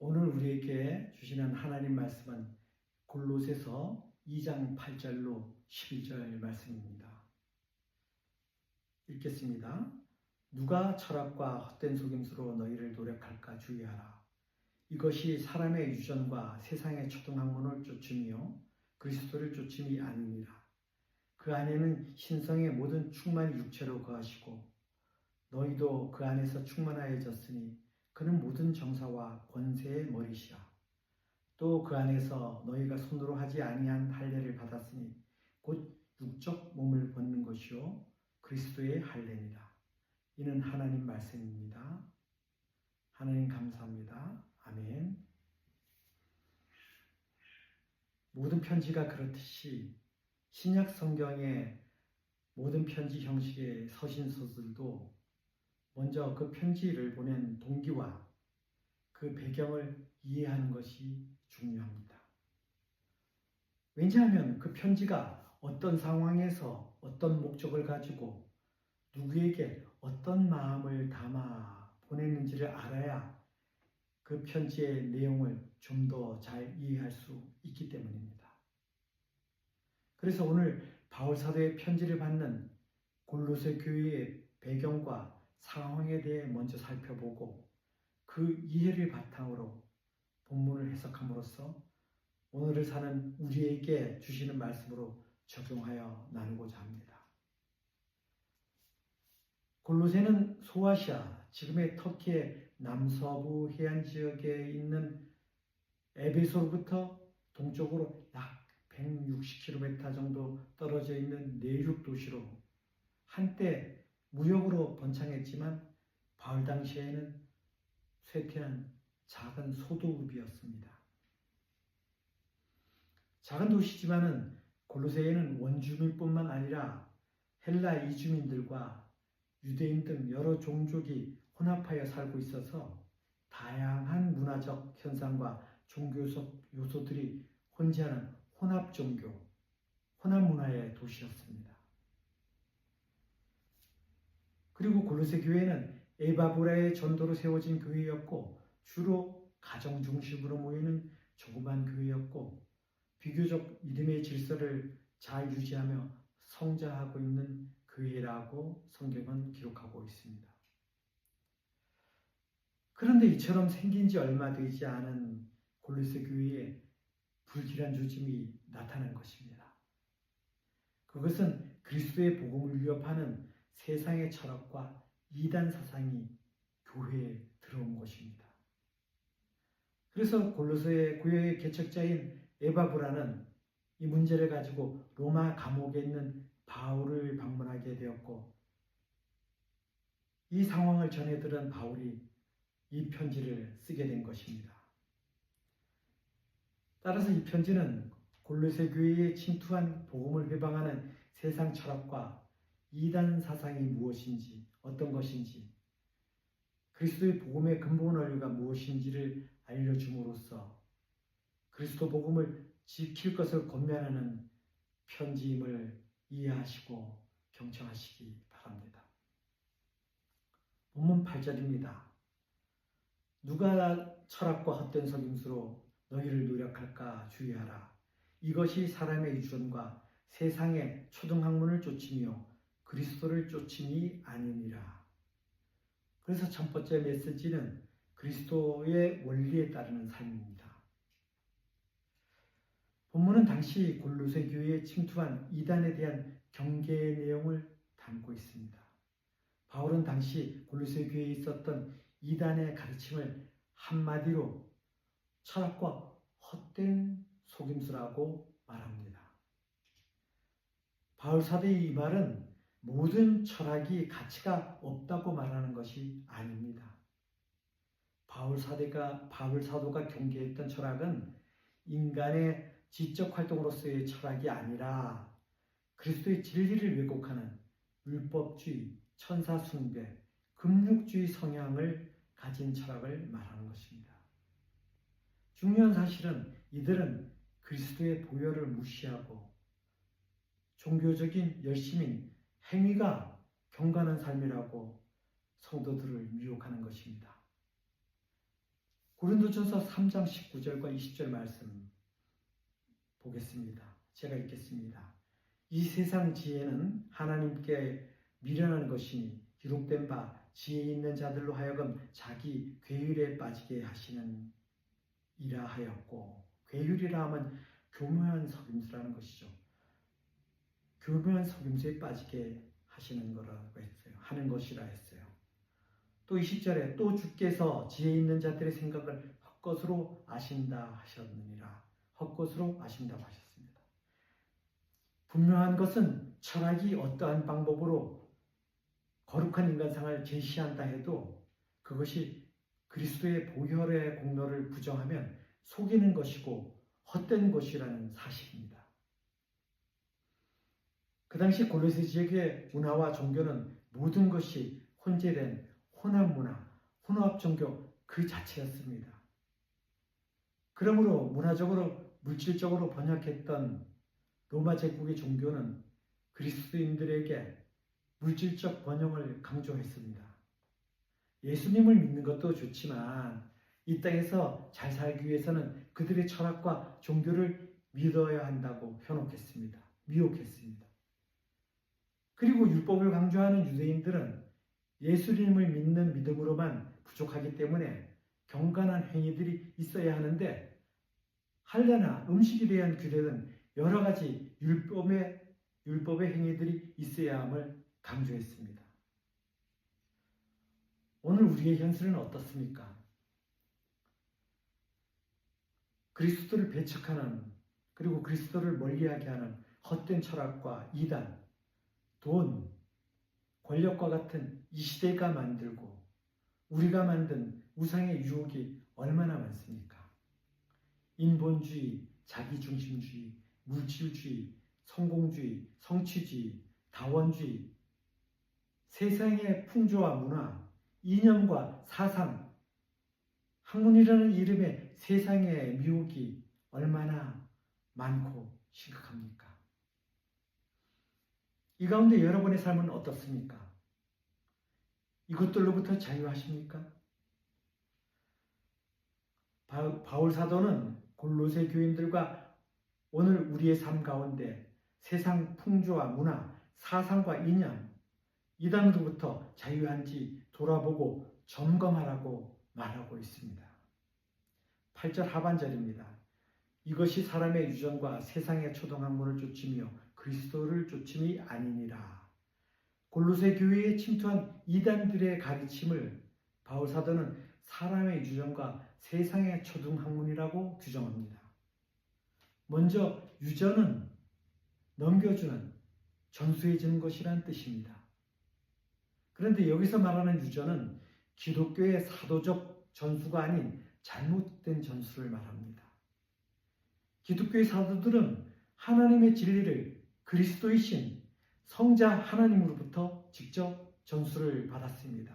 오늘 우리에게 주시는 하나님 말씀은 골로새서 2장 8절로 11절 말씀입니다. 읽겠습니다. 누가 철학과 헛된 속임수로 너희를 노력할까 주의하라. 이것이 사람의 유전과 세상의 초등학문을 쫓음이요 그리스도를 쫓음이 아니니라. 그 안에는 신성의 모든 충만이 육체로 거하시고 너희도 그 안에서 충만하여졌으니 그는 모든 정사와 권세의 머리시라. 또 그 안에서 너희가 손으로 하지 아니한 할례를 받았으니 곧 육적 몸을 벗는 것이요 그리스도의 할례니라. 이는 하나님 말씀입니다. 하나님 감사합니다. 아멘. 모든 편지가 그렇듯이 신약 성경의 모든 편지 형식의 서신서들도 먼저 그 편지를 보낸 동기와 그 배경을 이해하는 것이 중요합니다. 왜냐하면 그 편지가 어떤 상황에서 어떤 목적을 가지고 누구에게 어떤 마음을 담아 보냈는지를 알아야 그 편지의 내용을 좀 더 잘 이해할 수 있기 때문입니다. 그래서 오늘 바울 사도의 편지를 받는 골로새 교회의 배경과 상황에 대해 먼저 살펴보고 그 이해를 바탕으로 본문을 해석함으로써 오늘을 사는 우리에게 주시는 말씀으로 적용하여 나누고자 합니다. 골로새는 소아시아, 지금의 터키의 남서부 해안 지역에 있는 에베소로부터 동쪽으로 약 160km 정도 떨어져 있는 내륙 도시로 한때 무역으로 번창했지만 바울 당시에는 쇠퇴한 작은 소도읍이었습니다. 작은 도시지만은 골로새에는 원주민뿐만 아니라 헬라 이주민들과 유대인 등 여러 종족이 혼합하여 살고 있어서 다양한 문화적 현상과 종교적 요소들이 혼재하는 혼합 종교, 혼합 문화의 도시였습니다. 그리고 골로새 교회는 에바브라의 전도로 세워진 교회였고 주로 가정 중심으로 모이는 조그만 교회였고 비교적 믿음의 질서를 잘 유지하며 성장하고 있는 교회라고 성경은 기록하고 있습니다. 그런데 이처럼 생긴 지 얼마 되지 않은 골로새 교회에 불길한 조짐이 나타난 것입니다. 그것은 그리스도의 복음을 위협하는 세상의 철학과 이단 사상이 교회에 들어온 것입니다. 그래서 골로새 교회의 개척자인 에바브라는 이 문제를 가지고 로마 감옥에 있는 바울을 방문하게 되었고 이 상황을 전해 들은 바울이 이 편지를 쓰게 된 것입니다. 따라서 이 편지는 골로새 교회에 침투한 복음을 회방하는 세상 철학과 이단 사상이 무엇인지, 어떤 것인지, 그리스도의 복음의 근본 원리가 무엇인지를 알려줌으로써 그리스도 복음을 지킬 것을 권면하는 편지임을 이해하시고 경청하시기 바랍니다. 본문 8절입니다. 누가 철학과 헛된 속임수로 너희를 노력할까 주의하라. 이것이 사람의 유전과 세상의 초등학문을 쫓으며 그리스도를 쫓음이 아니니라. 그래서 첫 번째 메시지는 그리스도의 원리에 따르는 삶입니다. 본문은 당시 골로새 교회에 침투한 이단에 대한 경계의 내용을 담고 있습니다. 바울은 당시 골로새 교회에 있었던 이단의 가르침을 한마디로 철학과 헛된 속임수라고 말합니다. 바울 사도의 이 말은 모든 철학이 가치가 없다고 말하는 것이 아닙니다. 바울 사도가 경계했던 철학은 인간의 지적 활동으로서의 철학이 아니라 그리스도의 진리를 왜곡하는 율법주의, 천사 숭배, 금욕주의 성향을 가진 철학을 말하는 것입니다. 중요한 사실은 이들은 그리스도의 보혈을 무시하고 종교적인 열심인 행위가 경건한 삶이라고 성도들을 미혹하는 것입니다. 고린도전서 3장 19절과 20절 말씀 보겠습니다. 제가 읽겠습니다. 이 세상 지혜는 하나님께 미련한 것이니 기록된 바 지혜 있는 자들로 하여금 자기 괴율에 빠지게 하시는 이라 하였고, 괴율이라 하면 교묘한 속임수라는 것이죠. 교묘한 속임수에 빠지게 하시는 거라고 했어요. 하는 것이라 했어요. 또 20절에 또 주께서 지혜 있는 자들의 생각을 헛것으로 아신다 하셨느니라. 헛것으로 아신다고 하셨습니다. 분명한 것은 철학이 어떠한 방법으로 거룩한 인간상을 제시한다 해도 그것이 그리스도의 보혈의 공로를 부정하면 속이는 것이고 헛된 것이라는 사실입니다. 그 당시 골로새 지역의 문화와 종교는 모든 것이 혼재된 혼합 문화, 혼합 종교 그 자체였습니다. 그러므로 문화적으로 물질적으로 번역했던 로마 제국의 종교는 그리스도인들에게 물질적 번영을 강조했습니다. 예수님을 믿는 것도 좋지만 이 땅에서 잘 살기 위해서는 그들의 철학과 종교를 믿어야 한다고 현혹했습니다. 미혹했습니다. 그리고 율법을 강조하는 유대인들은 예수님을 믿는 믿음으로만 부족하기 때문에 경건한 행위들이 있어야 하는데, 할례나 음식에 대한 규례는 여러 가지 율법의 행위들이 있어야 함을 강조했습니다. 오늘 우리의 현실은 어떻습니까? 그리스도를 배척하는, 그리고 그리스도를 멀리하게 하는 헛된 철학과 이단, 돈, 권력과 같은 이 시대가 만들고 우리가 만든 우상의 유혹이 얼마나 많습니까? 인본주의, 자기중심주의, 물질주의, 성공주의, 성취주의, 다원주의, 세상의 풍조와 문화, 이념과 사상, 학문이라는 이름의 세상의 미혹이 얼마나 많고 심각합니까? 이 가운데 여러분의 삶은 어떻습니까? 이것들로부터 자유하십니까? 바울 사도는 골로새 교인들과 오늘 우리의 삶 가운데 세상 풍조와 문화, 사상과 이념, 이단으로부터 자유한지 돌아보고 점검하라고 말하고 있습니다. 8절 하반절입니다. 이것이 사람의 유전과 세상의 초등학문을 쫓으며 그리스도를 쫓음이 아니니라. 골로새 교회에 침투한 이단들의 가르침을 바울 사도는 사람의 유전과 세상의 초등학문이라고 규정합니다. 먼저 유전은 넘겨주는, 전수해주는 것이란 뜻입니다. 그런데 여기서 말하는 유전은 기독교의 사도적 전수가 아닌 잘못된 전수를 말합니다. 기독교의 사도들은 하나님의 진리를 그리스도이신 성자 하나님으로부터 직접 전수를 받았습니다.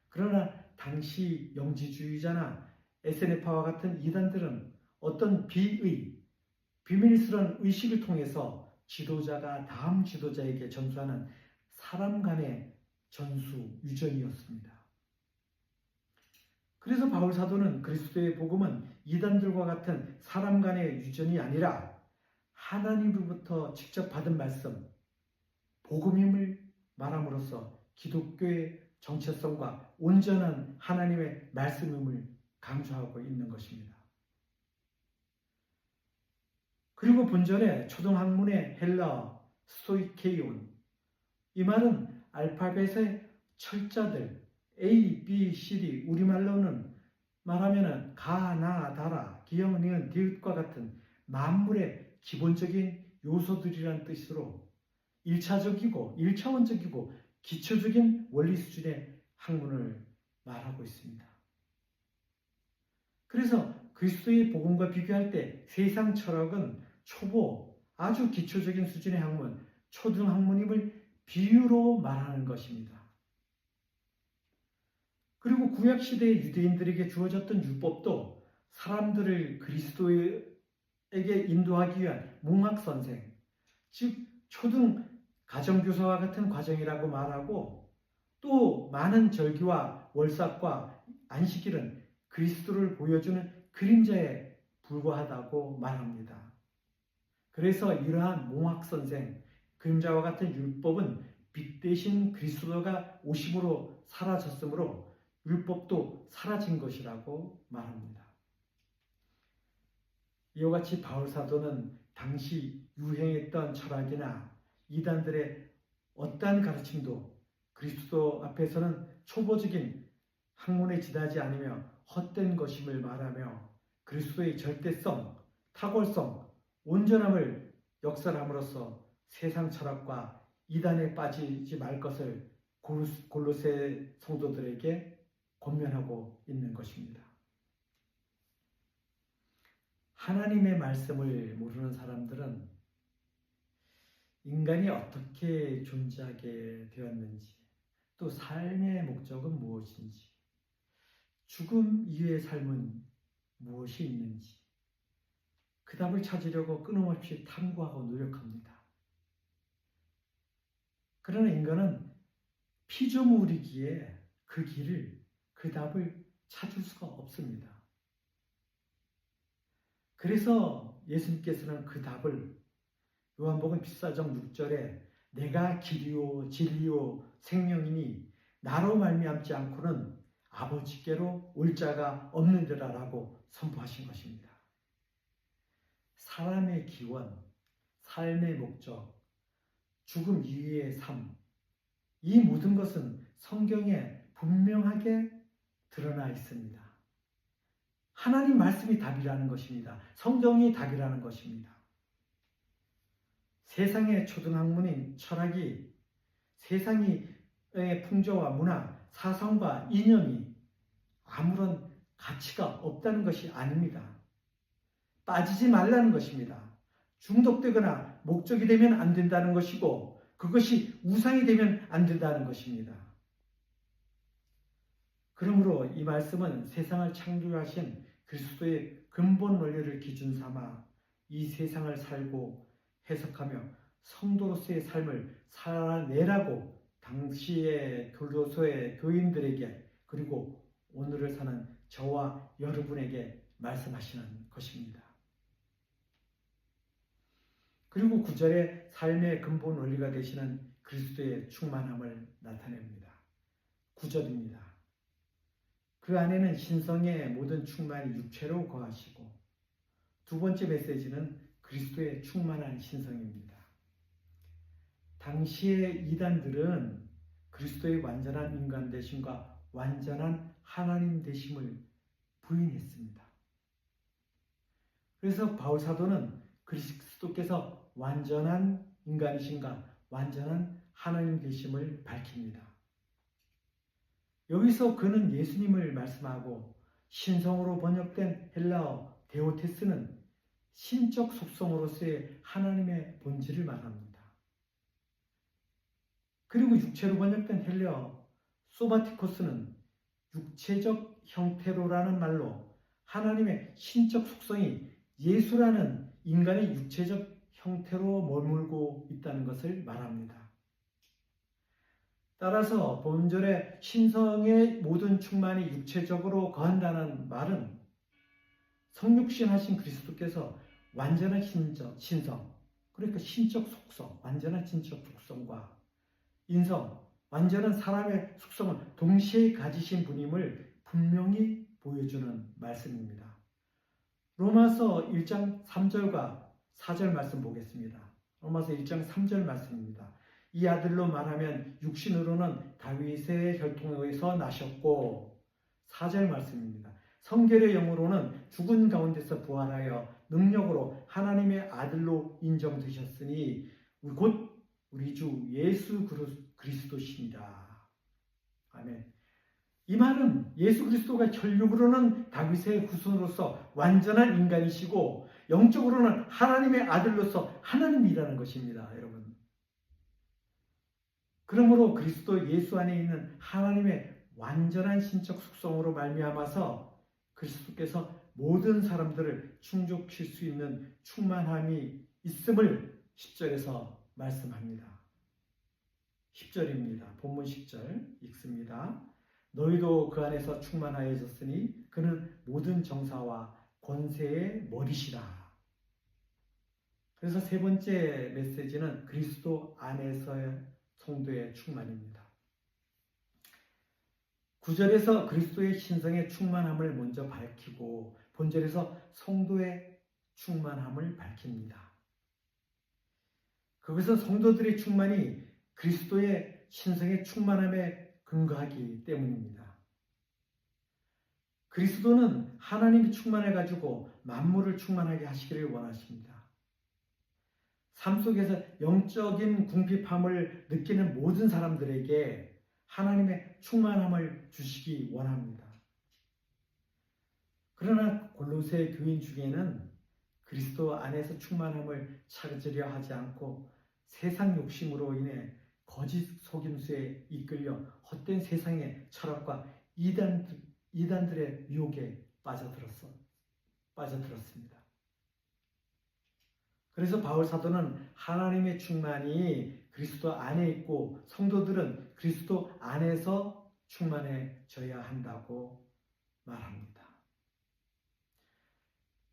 그러나 당시 영지주의자나 SNF와 같은 이단들은 어떤 비밀스러운 의식을 통해서 지도자가 다음 지도자에게 전수하는 사람 간의 전수, 유전이었습니다. 그래서 바울 사도는 그리스도의 복음은 이단들과 같은 사람 간의 유전이 아니라 하나님으로부터 직접 받은 말씀, 복음임을 말함으로써 기독교의 정체성과 온전한 하나님의 말씀임을 강조하고 있는 것입니다. 그리고 본전의 초등학문의 헬라 스토이케이온, 이 말은 알파벳의 철자들 A, B, C이 우리말로는 말하면 가, 나, 다라, 기역, 니은, 디귿과 같은 만물의 기본적인 요소들이란 뜻으로 1차적이고 1차원적이고 기초적인 원리 수준의 학문을 말하고 있습니다. 그래서 그리스도의 복음과 비교할 때 세상 철학은 초보, 아주 기초적인 수준의 학문, 초등학문임을 비유로 말하는 것입니다. 그리고 구약시대의 유대인들에게 주어졌던 율법도 사람들을 그리스도에게 인도하기 위한 몽학선생, 즉 초등 가정교사와 같은 과정이라고 말하고, 또 많은 절기와 월삭과 안식일은 그리스도를 보여주는 그림자에 불과하다고 말합니다. 그래서 이러한 몽학선생, 그림자와 같은 율법은 빛 대신 그리스도가 오심으로 사라졌으므로 율법도 사라진 것이라고 말합니다. 이와 같이 바울 사도는 당시 유행했던 철학이나 이단들의 어떠한 가르침도 그리스도 앞에서는 초보적인 학문에 지나지 않으며 헛된 것임을 말하며 그리스도의 절대성, 탁월성, 온전함을 역설함으로써 세상 철학과 이단에 빠지지 말 것을 골로새 성도들에게 권면하고 있는 것입니다. 하나님의 말씀을 모르는 사람들은 인간이 어떻게 존재하게 되었는지, 또 삶의 목적은 무엇인지, 죽음 이후의 삶은 무엇이 있는지 그 답을 찾으려고 끊임없이 탐구하고 노력합니다. 그러나 인간은 피조물이기에 그 길을, 그 답을 찾을 수가 없습니다. 그래서 예수님께서는 그 답을 요한복음 14장 6절에 내가 길이요 진리요 생명이니 나로 말미암지 않고는 아버지께로 올 자가 없느니라 라고 선포하신 것입니다. 사람의 기원, 삶의 목적, 죽음 이후의 삶, 이 모든 것은 성경에 분명하게 드러나 있습니다. 하나님 말씀이 답이라는 것입니다. 성경이 답이라는 것입니다. 세상의 초등학문인 철학이 세상의 풍조와 문화, 사상과 이념이 아무런 가치가 없다는 것이 아닙니다. 빠지지 말라는 것입니다. 중독되거나 목적이 되면 안 된다는 것이고 그것이 우상이 되면 안 된다는 것입니다. 그러므로 이 말씀은 세상을 창조하신 그리스도의 근본 원리를 기준 삼아 이 세상을 살고 해석하며 성도로서의 삶을 살아내라고 당시의 교도소의 교인들에게 그리고 오늘을 사는 저와 여러분에게 말씀하시는 것입니다. 그리고 9절에 삶의 근본 원리가 되시는 그리스도의 충만함을 나타냅니다. 9절입니다. 그 안에는 신성의 모든 충만이 육체로 거하시고 두 번째 메시지는 그리스도의 충만한 신성입니다. 당시의 이단들은 그리스도의 완전한 인간 되심과 완전한 하나님 되심을 부인했습니다. 그래서 바울 사도는 그리스도께서 완전한 인간이신가 완전한 하나님 되심을 밝힙니다. 여기서 그는 예수님을 말씀하고 신성으로 번역된 헬라어 데오테스는 신적 속성으로서의 하나님의 본질을 말합니다. 그리고 육체로 번역된 헬라어 소바티코스는 육체적 형태로라는 말로 하나님의 신적 속성이 예수라는 인간의 육체적 형태로 머물고 있다는 것을 말합니다. 따라서 본절의 신성의 모든 충만이 육체적으로 거한다는 말은 성육신하신 그리스도께서 완전한 신성, 그러니까 신적 속성, 완전한 신적 속성과 인성, 완전한 사람의 속성을 동시에 가지신 분임을 분명히 보여주는 말씀입니다. 로마서 1장 3절과 4절 말씀 보겠습니다. 로마서 1장 3절 말씀입니다. 이 아들로 말하면 육신으로는 다윗의 혈통에서 나셨고 4절 말씀입니다. 성결의 영으로는 죽은 가운데서 부활하여 능력으로 하나님의 아들로 인정되셨으니 곧 우리 주 예수 그리스도시니라. 아멘. 이 말은 예수 그리스도가 혈육으로는 다윗의 후손으로서 완전한 인간이시고 영적으로는 하나님의 아들로서 하나님이라는 것입니다. 여러분. 그러므로 그리스도 예수 안에 있는 하나님의 완전한 신적 속성으로 말미암아서 그리스도께서 모든 사람들을 충족시킬 수 있는 충만함이 있음을 10절에서 말씀합니다. 10절입니다. 본문 10절 읽습니다. 너희도 그 안에서 충만하여졌으니 그는 모든 정사와 권세의 머리시라. 그래서 세 번째 메시지는 그리스도 안에서의 성도의 충만입니다. 9절에서 그리스도의 신성의 충만함을 먼저 밝히고 본절에서 성도의 충만함을 밝힙니다. 그것은 성도들의 충만이 그리스도의 신성의 충만함에 근거하기 때문입니다. 그리스도는 하나님이 충만해가지고 만물을 충만하게 하시기를 원하십니다. 삶 속에서 영적인 궁핍함을 느끼는 모든 사람들에게 하나님의 충만함을 주시기 원합니다. 그러나 골로새 교인 중에는 그리스도 안에서 충만함을 찾으려 하지 않고 세상 욕심으로 인해 거짓 속임수에 이끌려 헛된 세상의 철학과 이단들의 유혹에 빠져들었습니다. 그래서 바울 사도는 하나님의 충만이 그리스도 안에 있고 성도들은 그리스도 안에서 충만해져야 한다고 말합니다.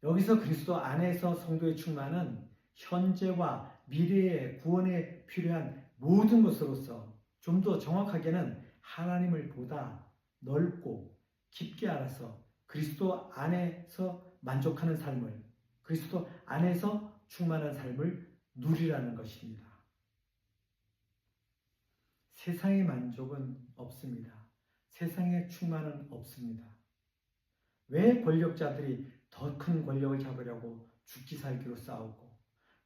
여기서 그리스도 안에서 성도의 충만은 현재와 미래의 구원에 필요한 모든 것으로서 좀 더 정확하게는 하나님을 보다 넓고 깊게 알아서 그리스도 안에서 만족하는 삶을, 그리스도 안에서 충만한 삶을 누리라는 것입니다. 세상의 만족은 없습니다. 세상의 충만은 없습니다. 왜 권력자들이 더 큰 권력을 잡으려고 죽기 살기로 싸우고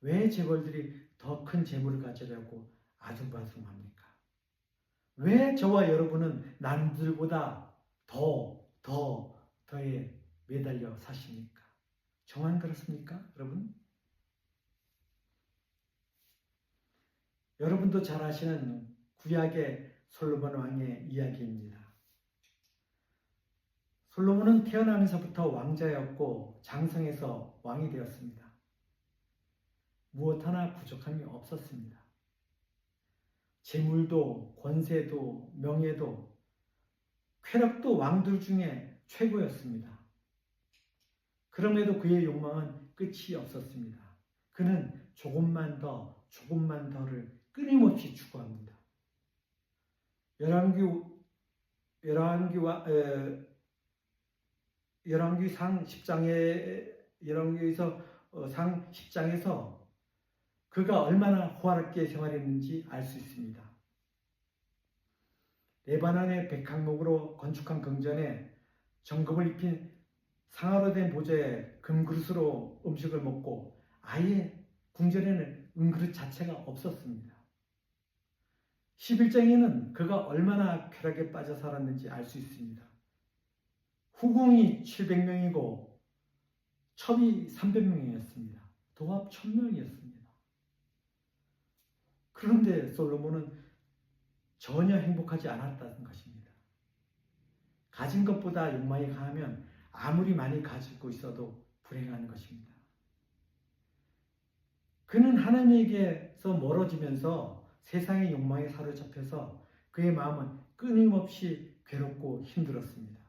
왜 재벌들이 더 큰 재물을 가지려고 아둥바둥합니까? 왜 저와 여러분은 남들보다 더에 매달려 사십니까? 정말 그렇습니까, 여러분? 여러분도 잘 아시는 구약의 솔로몬 왕의 이야기입니다. 솔로몬은 태어나면서부터 왕자였고 장성해서 왕이 되었습니다. 무엇 하나 부족함이 없었습니다. 재물도 권세도 명예도 쾌락도 왕들 중에 최고였습니다. 그럼에도 그의 욕망은 끝이 없었습니다. 그는 조금만 더를 끊임없이 추구합니다. 열왕기에서 상 10장에서 그가 얼마나 호화롭게 생활했는지 알 수 있습니다. 레바논의 백항목으로 건축한 궁전에 정금을 입힌 상아로 된 보좌에 금그릇으로 음식을 먹고 아예 궁전에는 은그릇 자체가 없었습니다. 11장에는 그가 얼마나 쾌락에 빠져 살았는지 알 수 있습니다. 후궁이 700명이고 첩이 300명이었습니다. 도합 1000명이었습니다. 그런데 솔로몬은 전혀 행복하지 않았다는 것입니다. 가진 것보다 욕망이 강하면 아무리 많이 가지고 있어도 불행한 것입니다. 그는 하나님에게서 멀어지면서 세상의 욕망에 사로잡혀서 그의 마음은 끊임없이 괴롭고 힘들었습니다.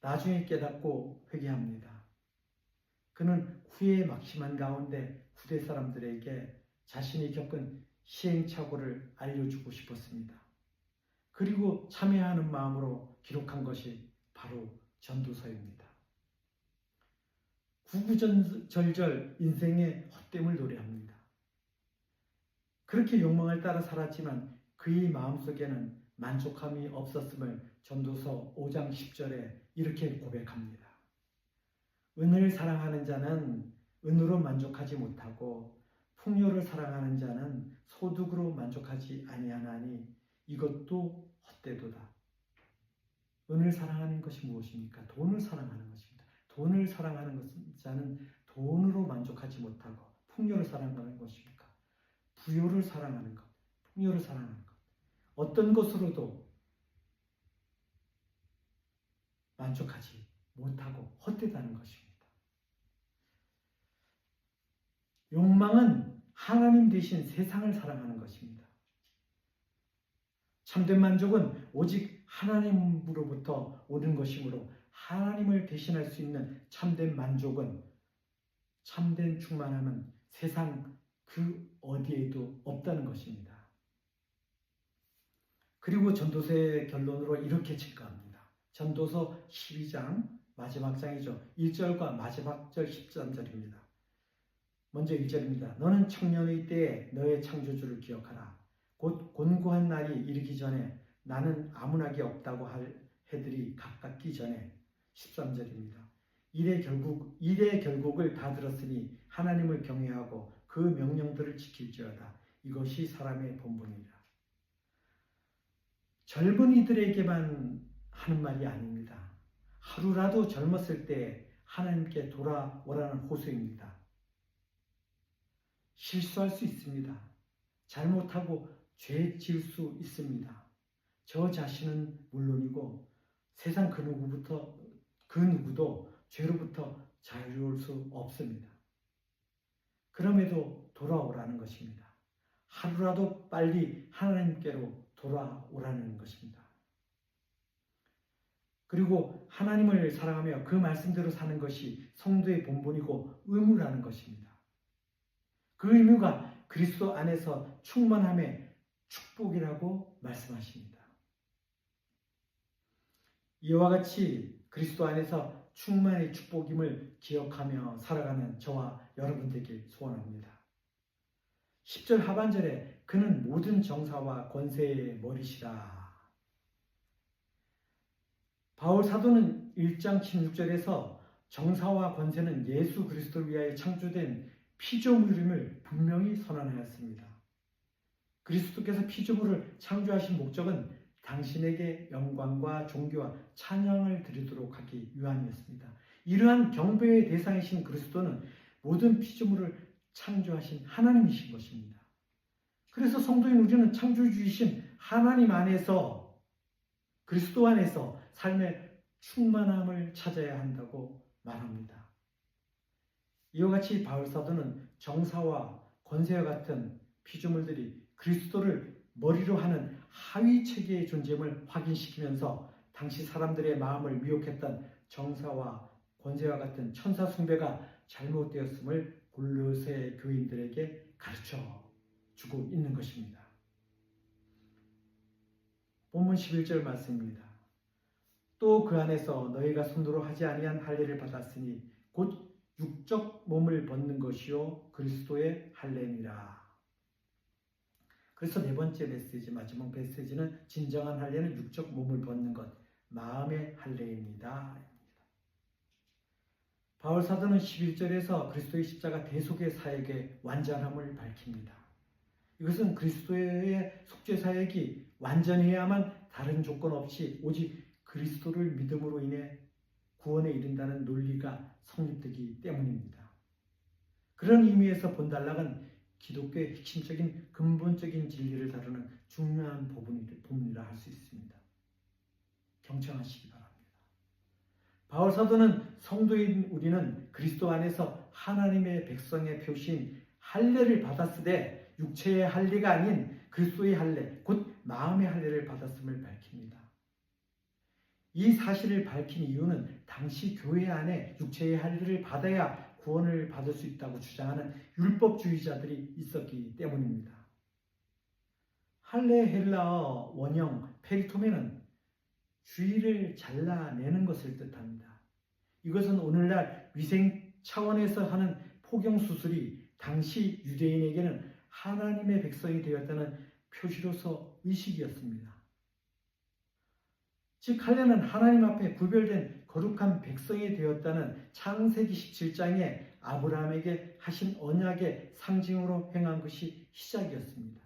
나중에 깨닫고 회개합니다. 그는 후회에 막심한 가운데 후대 사람들에게 자신이 겪은 시행착오를 알려주고 싶었습니다. 그리고 참여하는 마음으로 기록한 것이 바로 전도서입니다. 구구절절 인생의 헛됨을 노래합니다. 그렇게 욕망을 따라 살았지만 그의 마음속에는 만족함이 없었음을 전도서 5장 10절에 이렇게 고백합니다. 은을 사랑하는 자는 은으로 만족하지 못하고 풍요를 사랑하는 자는 소득으로 만족하지 아니하나니 이것도 헛되도다. 은을 사랑하는 것이 무엇입니까? 돈을 사랑하는 것입니다. 돈을 사랑하는 자는 돈으로 만족하지 못하고 풍요를 사랑하는 것입니까? 부요를 사랑하는 것, 풍요를 사랑하는 것. 어떤 것으로도 만족하지 못하고 헛되다는 것입니다. 욕망은 하나님 대신 세상을 사랑하는 것입니다. 참된 만족은 오직 하나님으로부터 오는 것이므로 하나님을 대신할 수 있는 참된 만족은, 참된 충만함은 세상 그 어디에도 없다는 것입니다. 그리고 전도서의 결론으로 이렇게 증가합니다. 전도서 12장 마지막 장이죠. 1절과 마지막 절 13절입니다. 먼저 1절입니다. 너는 청년의 때에 너의 창조주를 기억하라. 곧 곤고한 날이 이르기 전에 나는 아무나게 없다고 할 해들이 가깝기 전에. 13절입니다. 일의 결국을 다 들었으니 하나님을 경외하고 그 명령들을 지킬지어다. 이것이 사람의 본분이라. 젊은이들에게만 하는 말이 아닙니다. 하루라도 젊었을 때 하나님께 돌아오라는 호소입니다. 실수할 수 있습니다. 잘못하고 죄 지을 수 있습니다. 저 자신은 물론이고 세상 그 누구도 죄로부터 자유로울 수 없습니다. 그럼에도 돌아오라는 것입니다. 하루라도 빨리 하나님께로 돌아오라는 것입니다. 그리고 하나님을 사랑하며 그 말씀대로 사는 것이 성도의 본분이고 의무라는 것입니다. 그 의무가 그리스도 안에서 충만함의 축복이라고 말씀하십니다. 이와 같이 그리스도 안에서 충만의 축복임을 기억하며 살아가는 저와 여러분 되길 소원합니다. 10절 하반절에 그는 모든 정사와 권세의 머리시라. 바울 사도는 1장 16절에서 정사와 권세는 예수 그리스도를 위하여 창조된 피조물임을 분명히 선언하였습니다. 그리스도께서 피조물을 창조하신 목적은 당신에게 영광과 존귀와 찬양을 드리도록 하기 위함이었습니다. 이러한 경배의 대상이신 그리스도는 모든 피조물을 창조하신 하나님이신 것입니다. 그래서 성도인 우리는 창조주이신 하나님 안에서, 그리스도 안에서 삶의 충만함을 찾아야 한다고 말합니다. 이와 같이 바울 사도는 정사와 권세와 같은 피조물들이 그리스도를 머리로 하는 하위 체계의 존재임을 확인시키면서 당시 사람들의 마음을 미혹했던 정사와 권세와 같은 천사 숭배가 잘못되었음을 골로새 교인들에게 가르쳐 주고 있는 것입니다. 본문 11절 말씀입니다. 또 그 안에서 너희가 손으로 하지 아니한 할례를 받았으니 곧 육적 몸을 벗는 것이요 그리스도의 할례니라. 그래서 네 번째 메시지, 마지막 메시지는 진정한 할례는 육적 몸을 벗는 것, 마음의 할례입니다. 바울 사도는 11절에서 그리스도의 십자가 대속의 사역의 완전함을 밝힙니다. 이것은 그리스도의 속죄 사역이 완전해야만 다른 조건 없이 오직 그리스도를 믿음으로 인해 구원에 이른다는 논리가 성립되기 때문입니다. 그런 의미에서 본단락은 기독교의 핵심적인 근본적인 진리를 다루는 중요한 부분이라 할 수 있습니다. 경청하시기 바랍니다. 바울 사도는 성도인 우리는 그리스도 안에서 하나님의 백성의 표시인 할례를 받았으되 육체의 할례가 아닌 그리스도의 할례, 곧 마음의 할례를 받았음을 밝힙니다. 이 사실을 밝힌 이유는 당시 교회 안에 육체의 할례를 받아야 구원을 받을 수 있다고 주장하는 율법주의자들이 있었기 때문입니다. 할례 헬라어 원형 페리토메는 주의를 잘라내는 것을 뜻합니다. 이것은 오늘날 위생 차원에서 하는 포경수술이 당시 유대인에게는 하나님의 백성이 되었다는 표시로서 의식이었습니다. 즉 할례는 하나님 앞에 구별된 거룩한 백성이 되었다는 창세기 17장에 아브라함에게 하신 언약의 상징으로 행한 것이 시작이었습니다.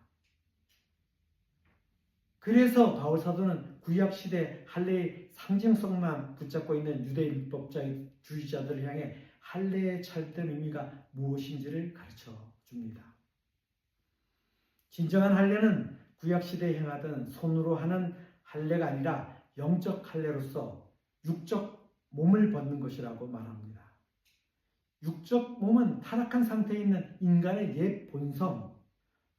그래서 바울 사도는 구약시대 할례의 상징성만 붙잡고 있는 유대율법주의자들을 향해 할례의 참된 의미가 무엇인지를 가르쳐 줍니다. 진정한 할례는 구약시대에 행하던 손으로 하는 할례가 아니라 영적 할례로서 육적 몸을 벗는 것이라고 말합니다. 육적 몸은 타락한 상태에 있는 인간의 옛 본성,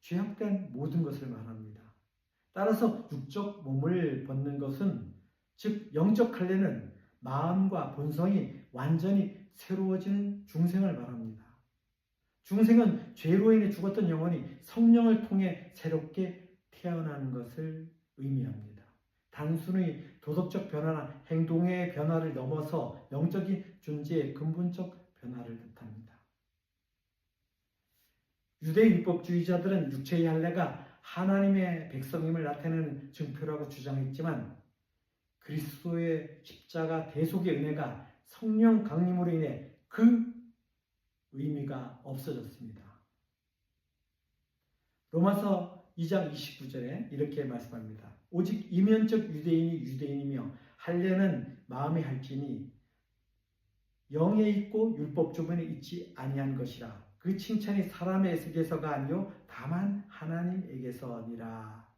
죄악된 모든 것을 말합니다. 따라서 육적 몸을 벗는 것은, 즉 영적 할례는 마음과 본성이 완전히 새로워지는 중생을 말합니다. 중생은 죄로 인해 죽었던 영혼이 성령을 통해 새롭게 태어나는 것을 의미합니다. 단순히 도덕적 변화나 행동의 변화를 넘어서 영적인 존재의 근본적 변화를 뜻합니다. 유대 율법주의자들은 육체의 할례가 하나님의 백성임을 나타내는 증표라고 주장했지만, 그리스도의 십자가 대속의 은혜가 성령 강림으로 인해 그 의미가 없어졌습니다. 로마서 2장 29절에 이렇게 말씀합니다. 오직 이면적 유대인이 유대인이며 할례는 마음에 할지니 영에 있고 율법 주변에 있지 아니한 것이라. 그 칭찬이 사람에게서가 아니요 다만 하나님에게서니라.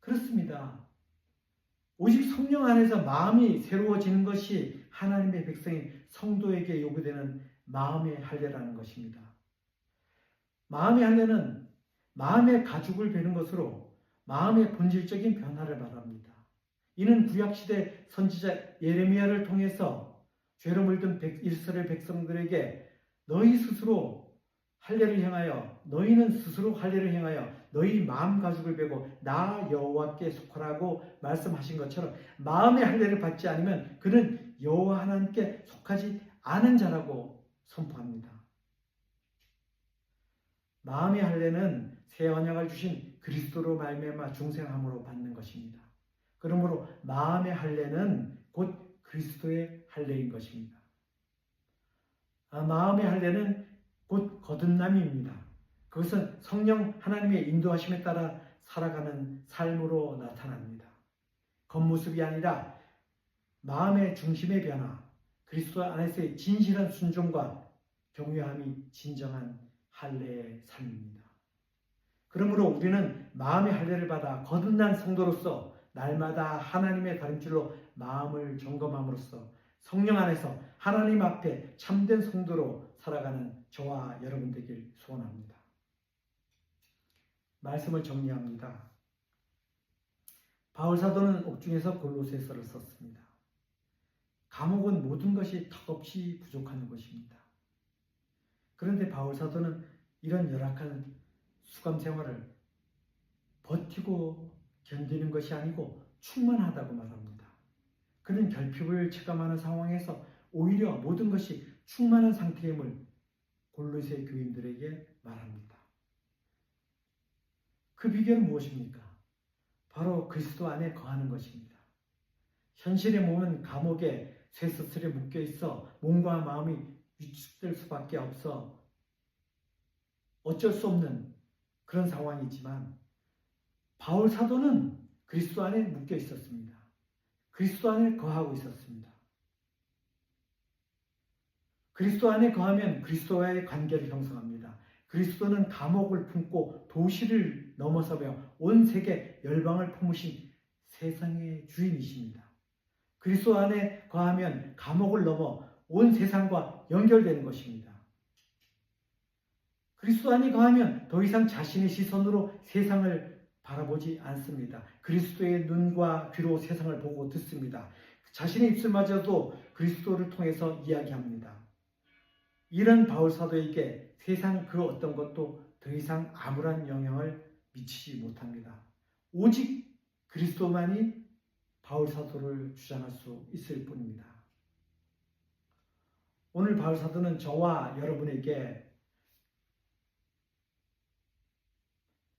그렇습니다. 오직 성령 안에서 마음이 새로워지는 것이 하나님의 백성인 성도에게 요구되는 마음의 할례라는 것입니다. 마음의 할례는 마음의 가죽을 베는 것으로 마음의 본질적인 변화를 말합니다. 이는 구약시대 선지자 예레미야를 통해서 죄로 물든 이스라엘 백성들에게 너희는 스스로 할례를 행하여 너희 마음 가죽을 베고 나 여호와께 속하라고 말씀하신 것처럼, 마음의 할례를 받지 않으면 그는 여호와 하나님께 속하지 않은 자라고 선포합니다. 마음의 할례는 새 언약을 주신 그리스도로 말미암아 중생함으로 받는 것입니다. 그러므로 마음의 할례는 곧 그리스도의 할례인 것입니다. 마음의 할례는 곧 거듭남입니다. 그것은 성령 하나님의 인도하심에 따라 살아가는 삶으로 나타납니다. 겉모습이 아니라 마음의 중심의 변화, 그리스도 안에서의 진실한 순종과 경외함이 진정한 할례의 삶입니다. 그러므로 우리는 마음의 할례를 받아 거듭난 성도로서 날마다 하나님의 다림질로 마음을 점검함으로써 성령 안에서 하나님 앞에 참된 성도로 살아가는 저와 여러분 되길 소원합니다. 말씀을 정리합니다. 바울 사도는 옥중에서 골로새서를 썼습니다. 감옥은 모든 것이 턱없이 부족한 것입니다. 그런데 바울 사도는 이런 열악한 수감 생활을 버티고 견디는 것이 아니고 충만하다고 말합니다. 그는 결핍을 체감하는 상황에서 오히려 모든 것이 충만한 상태임을 골로새 교인들에게 말합니다. 그 비결은 무엇입니까? 바로 그리스도 안에 거하는 것입니다. 현실의 몸은 감옥에 쇠사슬에 묶여 있어 몸과 마음이 위축될 수밖에 없어 어쩔 수 없는 그런 상황이지만, 바울 사도는 그리스도 안에 묶여 있었습니다. 그리스도 안에 거하고 있었습니다. 그리스도 안에 거하면 그리스도와의 관계를 형성합니다. 그리스도는 감옥을 품고 도시를 넘어서며 온 세계 열방을 품으신 세상의 주인이십니다. 그리스도 안에 거하면 감옥을 넘어 온 세상과 연결되는 것입니다. 그리스도 안에 거하면 더 이상 자신의 시선으로 세상을 바라보지 않습니다. 그리스도의 눈과 귀로 세상을 보고 듣습니다. 자신의 입술마저도 그리스도를 통해서 이야기합니다. 이런 바울 사도에게 세상 그 어떤 것도 더 이상 아무런 영향을 미치지 못합니다. 오직 그리스도만이 바울 사도를 주장할 수 있을 뿐입니다. 오늘 바울 사도는 저와 여러분에게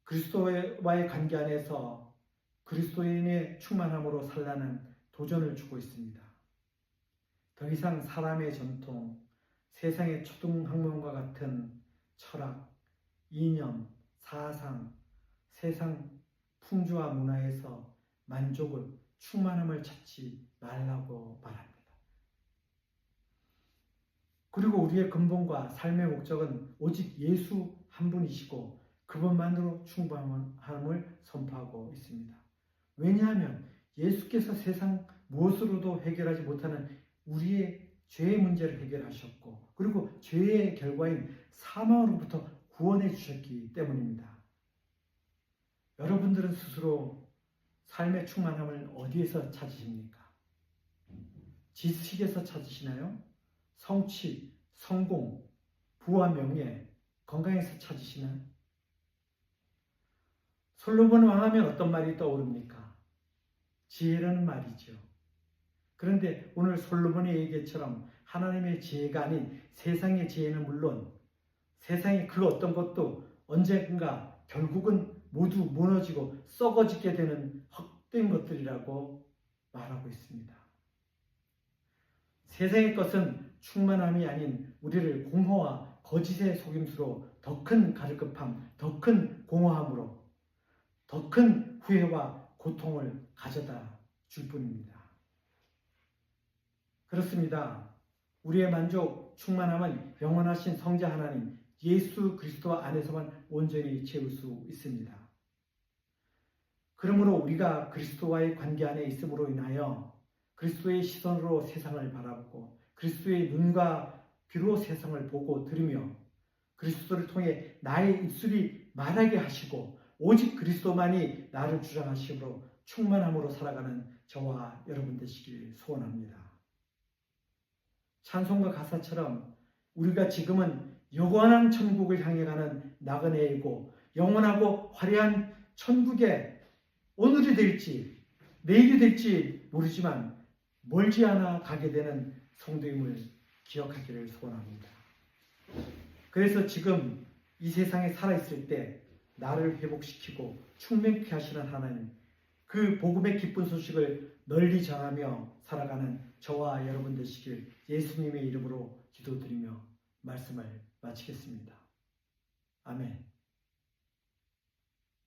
그리스도와의 관계 안에서 그리스도인의 충만함으로 살라는 도전을 주고 있습니다. 더 이상 사람의 전통, 세상의 초등학문과 같은 철학, 이념, 사상, 세상 풍조와 문화에서 만족을, 충만함을 찾지 말라고 말합니다. 그리고 우리의 근본과 삶의 목적은 오직 예수 한 분이시고 그분만으로 충분함을 선포하고 있습니다. 왜냐하면 예수께서 세상 무엇으로도 해결하지 못하는 우리의 죄의 문제를 해결하셨고, 그리고 죄의 결과인 사망으로부터 구원해 주셨기 때문입니다. 여러분들은 스스로 삶의 충만함을 어디에서 찾으십니까? 지식에서 찾으시나요? 성취, 성공, 부와 명예, 건강에서 찾으시나요? 솔로몬 왕하면 어떤 말이 떠오릅니까? 지혜라는 말이죠. 그런데 오늘 솔로몬의 얘기처럼 하나님의 지혜가 아닌 세상의 지혜는 물론 세상의 그 어떤 것도 언젠가 결국은 모두 무너지고 썩어지게 되는 헛된 것들이라고 말하고 있습니다. 세상의 것은 충만함이 아닌 우리를 공허와 거짓의 속임수로 더 큰 가르급함, 더 큰 공허함으로 더 큰 후회와 고통을 가져다 줄 뿐입니다. 그렇습니다. 우리의 만족, 충만함은 영원하신 성자 하나님 예수 그리스도 안에서만 온전히 채울 수 있습니다. 그러므로 우리가 그리스도와의 관계 안에 있음으로 인하여 그리스도의 시선으로 세상을 바라보고 그리스도의 눈과 귀로 세상을 보고 들으며 그리스도를 통해 나의 입술이 말하게 하시고 오직 그리스도만이 나를 주장하심으로 충만함으로 살아가는 저와 여러분 되시길 소원합니다. 찬송가 가사처럼 우리가 지금은 영원한 천국을 향해 가는 나그네이고 영원하고 화려한 천국에 오늘이 될지 내일이 될지 모르지만 멀지 않아 가게 되는 성도임을 기억하기를 소원합니다. 그래서 지금 이 세상에 살아있을 때 나를 회복시키고 충만케 하시는 하나님, 그 복음의 기쁜 소식을 널리 전하며 살아가는 저와 여러분 되시길 예수님의 이름으로 기도드리며 말씀을 마치겠습니다. 아멘.